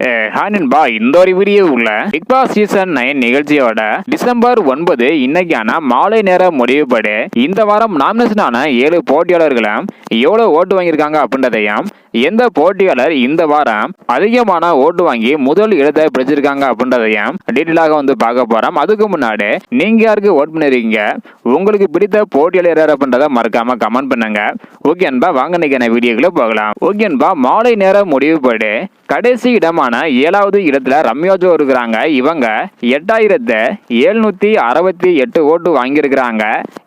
நண்பா, இந்த ஒரு வீடியோ உள்ள பிக் பாஸ் சீசன் 9 நிகழ்ச்சியோட டிசம்பர் 9 இன்னைக்கான மாலை நேர முடிவுபடி இந்த வாரம் நாமினேஷன் ஆன 7 போட்டியாளர்களும் எவ்வளவு ஓட்டு வாங்கியிருக்காங்க அப்படின்றதையும், எந்த போட்டியாளர் இந்த வாரம் அதிகமான ஓட்டு வாங்கி முதல் இடத்தை பிடிச்சிருக்காங்க அப்படின்றதையும் டீட்டெயிலாக பார்க்க போறோம். அதுக்கு முன்னாடி நீங்க யாருக்கு ஓட் பண்ணிருக்கீங்க, உங்களுக்கு பிடித்த போட்டியாளர் யார் அப்படின்றத மறக்காம கமெண்ட் பண்ணுங்க. ஓகே அன்பா, வாங்க இன்னைக்கான வீடியோக்குள்ள போகலாம். ஓகே அன்பா, மாலை நேர முடிவுபடி கடைசி இடமான 7வது இடத்துல ரம்யா ஜோ இருக்கிறாங்க. இவங்க 8768 ஓட்டு வாங்கியிருக்கிறாங்க.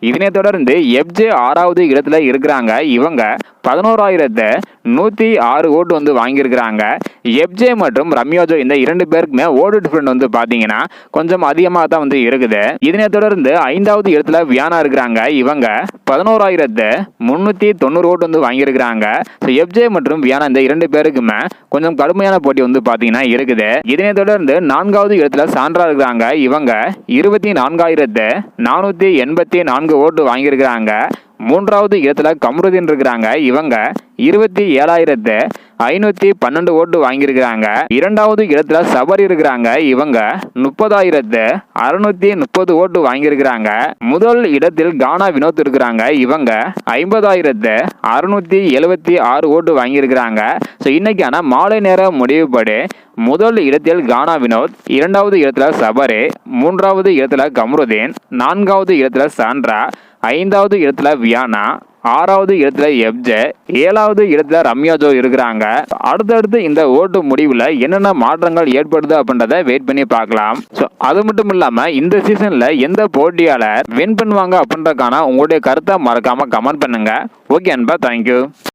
இதனை தொடர்ந்து எஃப்ஜே 6வது இடத்துல இருக்கிறாங்க. இவங்க 11,106 ஓட்டு வாங்கியிருக்கிறாங்க. எஃப்ஜே மற்றும் ரம்யா ஜோ இந்த 2 பேருக்குமே ஓட்டு டிஃபரெண்ட் பாத்தீங்கன்னா கொஞ்சம் அதிகமாக தான் இருக்குது. இதனை தொடர்ந்து 5வது இடத்துல வியானா இருக்கிறாங்க. இவங்க 11,390 ஓட்டு வாங்கியிருக்கிறாங்க. எஃப்ஜே மற்றும் வியானா இந்த 2 பேருக்குமே கொஞ்சம் கடுமையான போட்டி பாத்தீங்கன்னா இருக்குது. இதனை தொடர்ந்து 4வது இடத்துல சாண்ட்ரா இருக்கிறாங்க. இவங்க 24,484 ஓட்டு வாங்கியிருக்கிறாங்க. 3வது இடத்துல கம்ருதீன் இருக்கிறாங்க. இவங்க 27,512 ஓட்டு வாங்கியிருக்கிறாங்க. 2வது இடத்துல சபரி இருக்கிறாங்க. இவங்க 30,630 ஓட்டு வாங்கியிருக்கிறாங்க. முதல் இடத்தில் கானா வினோத் இருக்கிறாங்க. இவங்க 50,676 ஓட்டு வாங்கியிருக்கிறாங்க. இன்னைக்கான மாலை நேர முடிவுபடி முதல் இடத்தில் கானா வினோத், 2வது இடத்துல சபரி, 3வது இடத்துல கம்ருதீன், 4வது இடத்துல சாண்ட்ரா, 5வது இடத்துல வியானா, 6வது இடத்துல எஃப்ஜே, 7வது இடத்துல ரம்யா ஜோ இருக்கிறாங்க. அடுத்தடுத்து இந்த ஓட்டு முடிவுல என்னென்ன மாற்றங்கள் ஏற்படுது அப்படின்றத வெயிட் பண்ணி பார்க்கலாம். அது மட்டும் இல்லாம இந்த சீசன்ல எந்த போட்டியாளர் வின் பண்ணுவாங்க அப்படின்றதுக்கான உங்களுடைய கருத்தை மறக்காம கமெண்ட் பண்ணுங்க. ஓகே அன்பா, தேங்க்யூ.